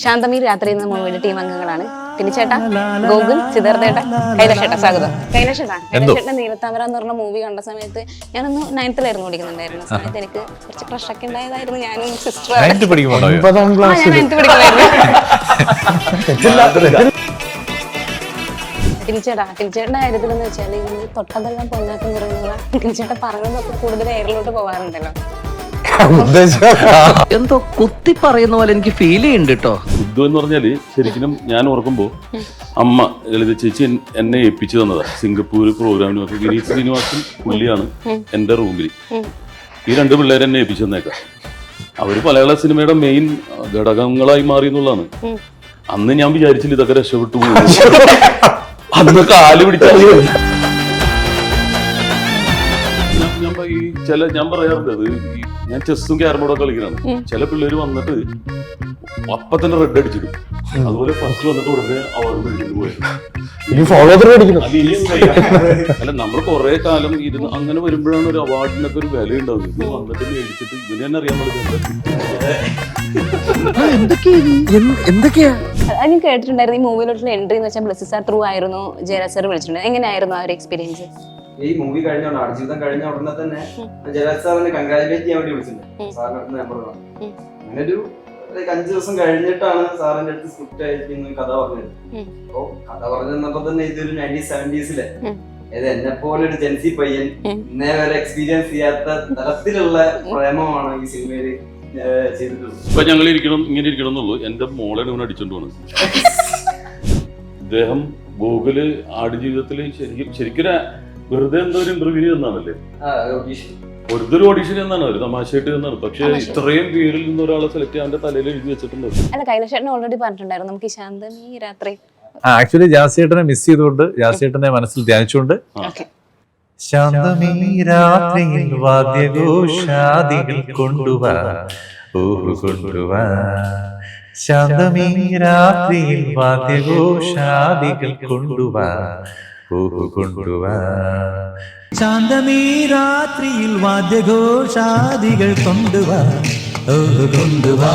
ശാന്തമീർ രാത്രി എന്ന മൂവിയുടെ ടീം അംഗങ്ങളാണ്. ചേട്ടാ, ഗോകുൽ, സിദ്ധാർത്ഥേട്ട, കൈലാഷേട്ട. സ്വാഗതം. കൈലാഷേട്ട നീലത്താമര എന്ന് പറഞ്ഞ മൂവി കണ്ട സമയത്ത് ഞാനൊന്ന് 9th പഠിക്കുന്നുണ്ടായിരുന്നു. സമയത്ത് എനിക്ക് കുറച്ച് ക്രഷൊക്കെ ഉണ്ടായതായിരുന്നു. ഞാനും സിസ്റ്റർ ഞാൻ 9th പഠിക്കുമായിരുന്നു. ടിനിച്ചേട്ടന്റെ കാര്യത്തിൽ എന്ന് വെച്ചാൽ ഈ തൊട്ടതെല്ലാം പൊന്നാക്കം പറയുന്ന ടിനിച്ചേട്ടൻ പറയുന്നതൊക്കെ കൂടുതൽ എയറിലോട്ട് പോകാറുണ്ടല്ലോ. എന്തോ കുത്തി പറയുന്ന പോലെ എനിക്ക് ഫീൽ ചെയ്യുന്നുണ്ട് കേട്ടോ. യുദ്ധം എന്ന് പറഞ്ഞാല് ശരിക്കും ഞാൻ ഓർക്കുമ്പോ അമ്മ ലളിത ചേച്ചി എന്നെ ഏൽപ്പിച്ചു തന്നതാ. സിംഗപ്പൂർ പ്രോഗ്രാമിന് നോക്കി ഗിരീഷ് ശ്രീനിവാസും പുള്ളിയാണ് എന്റെ റൂമിൽ. ഈ 2 പിള്ളേരെ എന്നെ ഏൽപ്പിച്ചു തന്നേക്കാം. അവര് മലയാള സിനിമയുടെ മെയിൻ ഘടകങ്ങളായി മാറി എന്നുള്ളതാണ്. അന്ന് ഞാൻ വിചാരിച്ചില്ല ഇതൊക്കെ രക്ഷപ്പെട്ടു പോകും. അന്ന് കാല് പിടിച്ചാൽ ഞാൻ പറയാറുണ്ട്, അത് ഞാൻ ചെസ്സും ക്യാരം ബോർഡൊക്കെ കളിക്കുന്നതാണ്. ചില പിള്ളേര് വന്നിട്ട് അപ്പൊ തന്നെ റെഡ് അടിച്ചിടും. അതുപോലെ ഫസ്റ്റ് വന്നിട്ട് ഉടനെ അവാർഡ് മേടിച്ചിട്ട് പോയത്. അല്ല, നമ്മൾ കുറെ കാലം ഇരുന്ന് അങ്ങനെ വരുമ്പോഴാണ് ഒരു അവാർഡിനൊക്കെ ഒരു വില ഉണ്ടാവുന്നത്. ഇത് വന്നിട്ട് മേടിച്ചിട്ട് ഇതിന് തന്നെ അറിയാൻ എന്തൊക്കെയാ ഞാൻ കേട്ടിട്ടുണ്ടായിരുന്നു. ഈ മൂവിയിലോട്ടുള്ള എൻട്രി എന്ന് വെച്ചാൽ ബ്ലസ്സി സാർ ത്രൂ ആയിരുന്നു, ജയരാജ് സാർ വിളിച്ചിട്ടുണ്ട്. എങ്ങനെയായിരുന്നു ആ ഒരു എക്സ്പീരിയൻസ്? ഈ മൂവി കഴിഞ്ഞ ആടുജീവിതം കഴിഞ്ഞ ഉടനെ തന്നെ ജയരാജ് സാറിനെ കൺഗ്രാജുലേറ്റ് ചെയ്യാൻ വേണ്ടി വിളിച്ചിട്ടുണ്ട്. സാറിന്റെ അടുത്ത് നമ്പർ കാണും. അങ്ങനെ ഒരു 5 ദിവസം കഴിഞ്ഞിട്ടാണ് സാറിന്റെ അടുത്ത് സ്ക്രിപ്റ്റ് അയക്കുന്ന കഥ പറഞ്ഞത്. അപ്പൊ കഥ പറഞ്ഞപ്പോ തന്നെ ഇതൊരു 1970s ഇത് എന്നെ പോലെ ഒരു ജെൻസി പയ്യൻ ഇന്നേ വരെ എക്സ്പീരിയൻസ് ചെയ്യാത്ത തരത്തിലുള്ള പ്രേമമാണ് ഈ സിനിമയില് ചെയ്തിട്ടുള്ളത്. ഇപ്പൊ ഞങ്ങൾ ഇങ്ങനെ ഇരിക്കണം എന്നുള്ളൂ. എന്റെ മോളെ ഇവൻ അടിച്ചോണ്ട് പോണ്. ഇദ്ദേഹം ഗൂഗിള് ആടുജീവിതത്തില് ശരിക്കും വെറുതെ എന്തോ ഒരു ഇന്റർവ്യൂ എന്നാണല്ലേ, വെറുതെ ഒരു ഓഡീഷൻ എന്നാണ്, ഒരു തമാശയായിട്ട് എന്നാണ്. പക്ഷെ ഇത്രയും പേരിൽ നിന്ന് ഒരാളെ സെലക്ട് ചെയ്യാൻ തലയിൽ എഴുതി വെച്ചിട്ടുണ്ട്. അല്ല, കൈലാഷേട്ടൻ ഓൾറെഡി പറഞ്ഞിട്ടുണ്ടായിരുന്നു നമുക്ക് ഈ ശാന്തമീ രാത്രി. ആക്ച്വലി ജാസിയേട്ടനെ മിസ് ചെയ്തുകൊണ്ട്, ജാസിയേട്ടനെ മനസ്സിൽ ധ്യാനിച്ചുകൊണ്ട് ശാന്തമീ രാത്രിയിൽ വാദ്യഘോഷാദികൾ കൊണ്ടുവാ, കൊണ്ടുവാ, ശാന്തമീ രാത്രിയിൽ വാദ്യഘോഷാദികൾ കൊണ്ടുവാ, കൊണ്ടുവാ, ശാന്തമീ രാത്രിയിൽ വാദ്യഘോഷാദികൾ കൊണ്ടുവാ, കൊണ്ടുവാ.